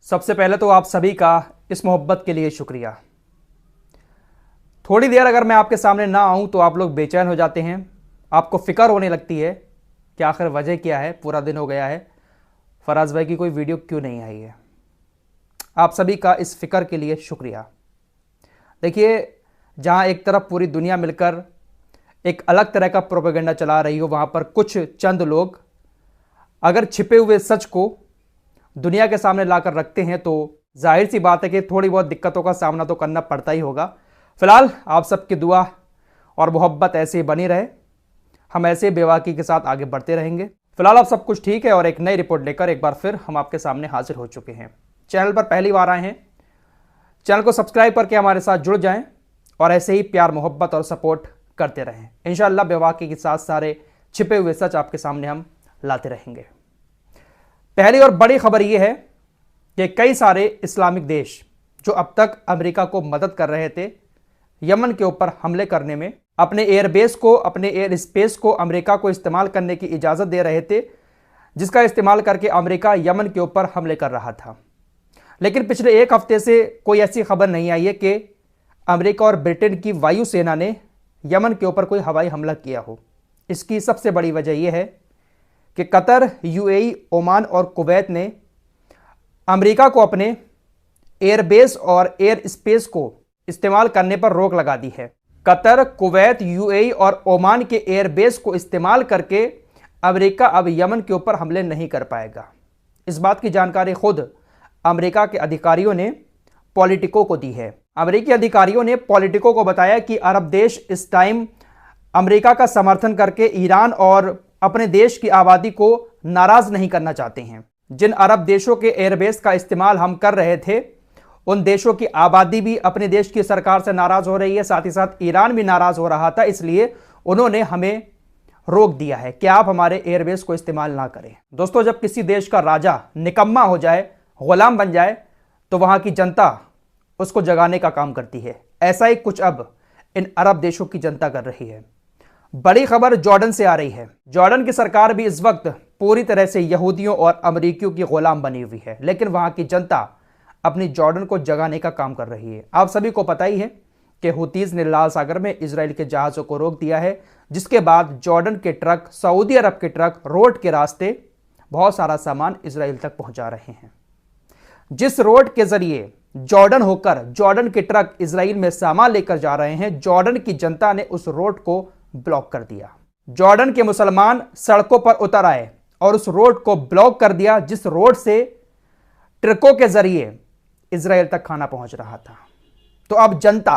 सबसे पहले तो आप सभी का इस मोहब्बत के लिए शुक्रिया। थोड़ी देर अगर मैं आपके सामने ना आऊं तो आप लोग बेचैन हो जाते हैं, आपको फिक्र होने लगती है कि आखिर वजह क्या है, पूरा दिन हो गया है, फराज भाई की कोई वीडियो क्यों नहीं आई है। आप सभी का इस फिक्र के लिए शुक्रिया। देखिए, जहां एक तरफ पूरी दुनिया मिलकर एक अलग तरह का प्रोपेगेंडा चला रही हो, वहां पर कुछ चंद लोग अगर छिपे हुए सच को दुनिया के सामने लाकर रखते हैं तो जाहिर सी बात है कि थोड़ी बहुत दिक्कतों का सामना तो करना पड़ता ही होगा। फिलहाल आप सबकी दुआ और मोहब्बत ऐसे ही बनी रहे, हम ऐसे बेबाकी के साथ आगे बढ़ते रहेंगे। फिलहाल अब सब कुछ ठीक है और एक नई रिपोर्ट लेकर एक बार फिर हम आपके सामने हाजिर हो चुके हैं। चैनल पर पहली बार आए हैं, चैनल को सब्सक्राइब करके हमारे साथ जुड़ जाएं और ऐसे ही प्यार मोहब्बत और सपोर्ट करते रहें। इंशाअल्लाह बेबाकी के साथ सारे छिपे हुए सच आपके सामने हम लाते रहेंगे। पहली और बड़ी खबर यह है कि कई सारे इस्लामिक देश जो अब तक अमेरिका को मदद कर रहे थे यमन के ऊपर हमले करने में, अपने एयरबेस को, अपने एयर स्पेस को अमेरिका को इस्तेमाल करने की इजाज़त दे रहे थे, जिसका इस्तेमाल करके अमेरिका यमन के ऊपर हमले कर रहा था। लेकिन पिछले एक हफ्ते से कोई ऐसी खबर नहीं आई है कि अमेरिका और ब्रिटेन की वायुसेना ने यमन के ऊपर कोई हवाई हमला किया हो। इसकी सबसे बड़ी वजह यह है कि कतर, यूएई, ओमान और कुवैत ने अमेरिका को अपने एयरबेस और एयर स्पेस को इस्तेमाल करने पर रोक लगा दी है। कतर, कुवैत, यूएई और ओमान के एयरबेस को इस्तेमाल करके अमेरिका अब यमन के ऊपर हमले नहीं कर पाएगा। इस बात की जानकारी खुद अमेरिका के अधिकारियों ने पॉलिटिको को दी है। अमेरिकी अधिकारियों ने पॉलिटिको को बताया कि अरब देश इस टाइम अमेरिका का समर्थन करके ईरान और अपने देश की आबादी को नाराज नहीं करना चाहते हैं। जिन अरब देशों के एयरबेस का इस्तेमाल हम कर रहे थे, उन देशों की आबादी भी अपने देश की सरकार से नाराज हो रही है, साथ ही साथ ईरान भी नाराज हो रहा था। इसलिए उन्होंने हमें रोक दिया है कि आप हमारे एयरबेस को इस्तेमाल ना करें। दोस्तों, जब किसी देश का राजा निकम्मा हो जाए, गुलाम बन जाए, तो वहां की जनता उसको जगाने का काम करती है। ऐसा ही कुछ अब इन अरब देशों की जनता कर रही है। बड़ी खबर जॉर्डन से आ रही है। जॉर्डन की सरकार भी इस वक्त पूरी तरह से यहूदियों और अमरीकियों की गुलाम बनी हुई है, लेकिन वहां की जनता अपनी जॉर्डन को जगाने का काम कर रही है। आप सभी को पता ही है कि हुतीज ने लाल सागर में इजराइल के जहाजों को रोक दिया है, जिसके बाद जॉर्डन के ट्रक, सऊदी अरब के ट्रक रोड के रास्ते बहुत सारा सामान इजराइल तक पहुंचा रहे हैं। जिस रोड के जरिए जॉर्डन होकर जॉर्डन के ट्रक इजराइल में सामान लेकर जा रहे हैं, जॉर्डन की जनता ने उस रोड को ब्लॉक कर दिया। जॉर्डन के मुसलमान सड़कों पर उतर आए और उस रोड को ब्लॉक कर दिया, जिस रोड से ट्रकों के जरिए इजराइल तक खाना पहुंच रहा था। तो अब जनता,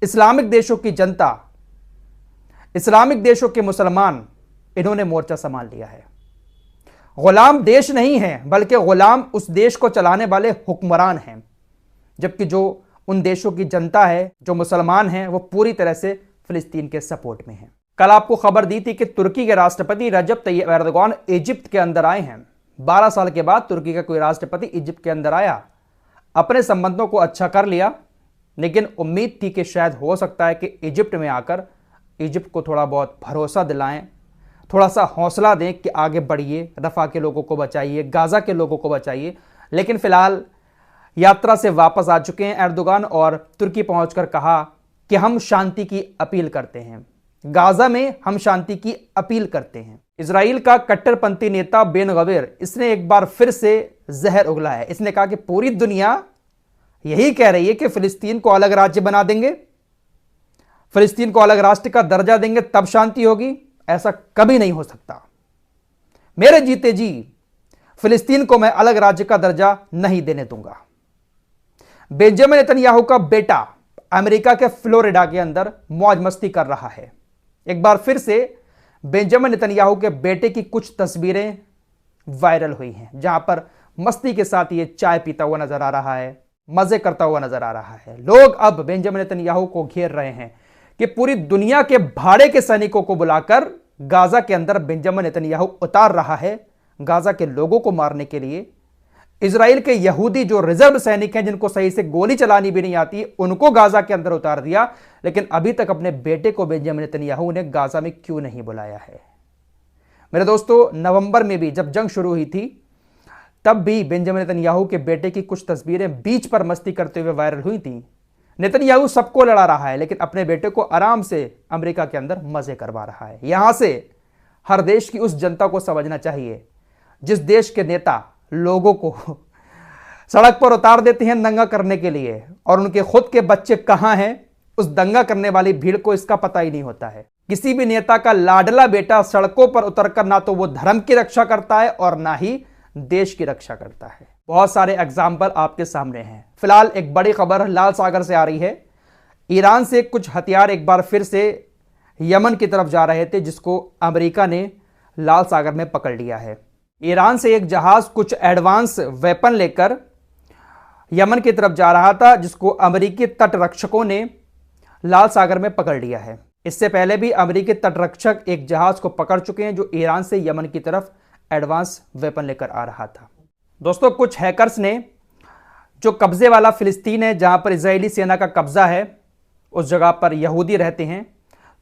इस्लामिक देशों की जनता, इस्लामिक देशों के मुसलमान, इन्होंने मोर्चा संभाल लिया है। गुलाम देश नहीं है, बल्कि गुलाम उस देश को चलाने वाले हुक्मरान हैं, जबकि जो उन देशों की जनता है, जो मुसलमान हैं, वो पूरी तरह से फिलिस्तीन के सपोर्ट में है। कल आपको खबर दी थी कि तुर्की के राष्ट्रपति रजब तैयब एर्दोगान इजिप्ट के अंदर आए हैं। 12 साल के बाद तुर्की का कोई राष्ट्रपति इजिप्ट के अंदर आया, अपने संबंधों को अच्छा कर लिया, लेकिन उम्मीद थी कि शायद हो सकता है कि इजिप्ट में आकर इजिप्ट को थोड़ा बहुत भरोसा दिलाएं, थोड़ा सा हौसला दें कि आगे बढ़िए, रफा के लोगों को बचाइए, गाजा के लोगों को बचाइए। लेकिन फिलहाल यात्रा से वापस आ चुके हैं एर्दोगान और तुर्की पहुंचकर कहा कि हम शांति की अपील करते हैं, गाजा में हम शांति की अपील करते हैं। इजराइल का कट्टरपंथी नेता बेन गवीर, इसने एक बार फिर से जहर उगला है। इसने कहा कि पूरी दुनिया यही कह रही है कि फिलिस्तीन को अलग राज्य बना देंगे, फिलिस्तीन को अलग राष्ट्र का दर्जा देंगे, तब शांति होगी। ऐसा कभी नहीं हो सकता। मेरे जीते जी फिलिस्तीन को मैं अलग राज्य का दर्जा नहीं देने दूंगा। बेंजामिन नेतन्याहू का बेटा अमेरिका के फ्लोरिडा के अंदर मौज मस्ती कर रहा है। एक बार फिर से बेंजामिन नेतन्याहू के बेटे की कुछ तस्वीरें वायरल हुई हैं, जहां पर मस्ती के साथ ये चाय पीता हुआ नजर आ रहा है, मजे करता हुआ नजर आ रहा है। लोग अब बेंजामिन नेतन्याहू को घेर रहे हैं कि पूरी दुनिया के भाड़े के सैनिकों को बुलाकर गाजा के अंदर बेंजामिन नेतन्याहू उतार रहा है, गाजा के लोगों को मारने के लिए। इजराइल के यहूदी जो रिजर्व सैनिक हैं, जिनको सही से गोली चलानी भी नहीं आती, उनको गाजा के अंदर उतार दिया। लेकिन अभी तक अपने बेटे को बेंजामिन नेतन्याहू ने गाजा में क्यों नहीं बुलाया है? मेरे दोस्तों, नवंबर में भी जब जंग शुरू हुई थी तब भी बेंजामिन नेतन्याहू के बेटे की कुछ तस्वीरें बीच पर मस्ती करते हुए वायरल हुई थीं। नेतन्याहू सबको लड़ा रहा है, लेकिन अपने बेटे को आराम से अमेरिका के अंदर मजे करवा रहा है। यहां से हर देश की उस जनता को समझना चाहिए जिस देश के नेता लोगों को सड़क पर उतार देते हैं दंगा करने के लिए, और उनके खुद के बच्चे कहां हैं, उस दंगा करने वाली भीड़ को इसका पता ही नहीं होता है। किसी भी नेता का लाडला बेटा सड़कों पर उतरकर ना तो वो धर्म की रक्षा करता है और ना ही देश की रक्षा करता है। बहुत सारे एग्जाम्पल आपके सामने हैं। फिलहाल एक बड़ी खबर लाल सागर से आ रही है। ईरान से कुछ हथियार एक बार फिर से यमन की तरफ जा रहे थे, जिसको अमेरिका ने लाल सागर में पकड़ लिया है। ईरान से एक जहाज कुछ एडवांस वेपन लेकर यमन की तरफ जा रहा था, जिसको अमेरिकी तटरक्षकों ने लाल सागर में पकड़ लिया है। इससे पहले भी अमेरिकी तटरक्षक एक जहाज को पकड़ चुके हैं जो ईरान से यमन की तरफ एडवांस वेपन लेकर आ रहा था। दोस्तों, कुछ हैकर्स ने जो कब्जे वाला फिलिस्तीन है, जहां पर इजरायली सेना का कब्जा है, उस जगह पर यहूदी रहते हैं,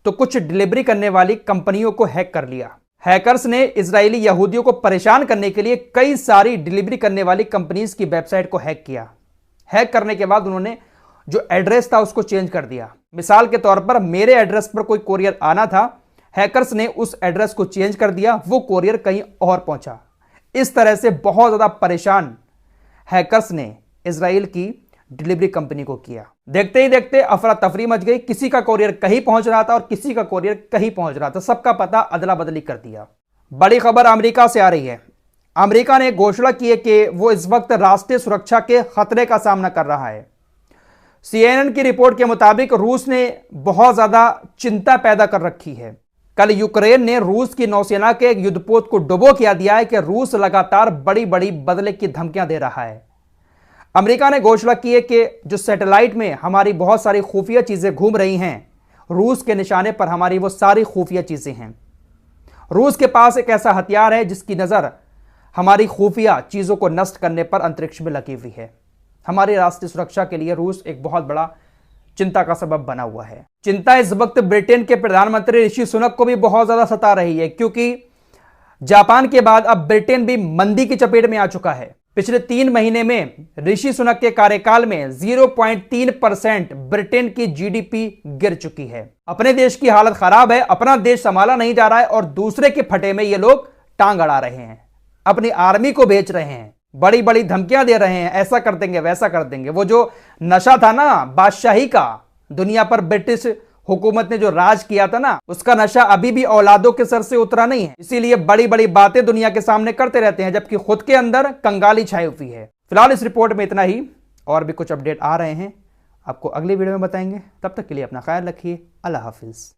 तो कुछ डिलीवरी करने वाली कंपनियों को हैक कर लिया। हैकर्स ने इजरायली यहूदियों को परेशान करने के लिए कई सारी डिलीवरी करने वाली कंपनीज की वेबसाइट को हैक किया। हैक करने के बाद उन्होंने जो एड्रेस था उसको चेंज कर दिया। मिसाल के तौर पर मेरे एड्रेस पर कोई कोरियर आना था, हैकर्स ने उस एड्रेस को चेंज कर दिया, वो कोरियर कहीं और पहुंचा। इस तरह से बहुत ज्यादा परेशान हैकर्स ने इजराइल की डिलीवरी कंपनी को किया। देखते ही देखते अफरा तफरी मच गई। किसी का कोरियर कहीं पहुंच रहा था और किसी का कोरियर कहीं पहुंच रहा था, सबका पता अदला बदली कर दिया। बड़ी खबर अमेरिका से आ रही है। अमेरिका ने घोषणा की है कि वो इस वक्त राष्ट्रीय सुरक्षा के खतरे का सामना कर रहा है। CNN की रिपोर्ट के मुताबिक रूस ने बहुत ज्यादा चिंता पैदा कर रखी है। कल यूक्रेन ने रूस की नौसेना के एक युद्धपोत को डुबो किया दिया है कि रूस लगातार बड़ी बड़ी बदले की धमकियां दे रहा है। अमेरिका ने घोषणा की है कि जो सैटेलाइट में हमारी बहुत सारी खुफिया चीजें घूम रही हैं, रूस के निशाने पर हमारी वो सारी खुफिया चीजें हैं। रूस के पास एक ऐसा हथियार है जिसकी नजर हमारी खुफिया चीजों को नष्ट करने पर अंतरिक्ष में लगी हुई है। हमारी राष्ट्रीय सुरक्षा के लिए रूस एक बहुत बड़ा चिंता का सबब बना हुआ है। चिंता इस वक्त ब्रिटेन के प्रधानमंत्री ऋषि सुनक को भी बहुत ज्यादा सता रही है, क्योंकि जापान के बाद अब ब्रिटेन भी मंदी की चपेट में आ चुका है। पिछले 3 महीने में ऋषि सुनक के कार्यकाल में 0.3% ब्रिटेन की GDP गिर चुकी है। अपने देश की हालत खराब है, अपना देश संभाला नहीं जा रहा है और दूसरे के फटे में ये लोग टांग अड़ा रहे हैं, अपनी आर्मी को बेच रहे हैं, बड़ी बड़ी धमकियां दे रहे हैं, ऐसा कर देंगे वैसा कर देंगे। वो जो नशा था ना बादशाही का, दुनिया पर ब्रिटिश हुकूमत ने जो राज किया था ना, उसका नशा अभी भी औलादों के सर से उतरा नहीं है। इसीलिए बड़ी बड़ी बातें दुनिया के सामने करते रहते हैं, जबकि खुद के अंदर कंगाली छाई हुई है। फिलहाल इस रिपोर्ट में इतना ही, और भी कुछ अपडेट आ रहे हैं, आपको अगली वीडियो में बताएंगे। तब तक के लिए अपना ख्याल रखिए। अल्लाह हाफिज।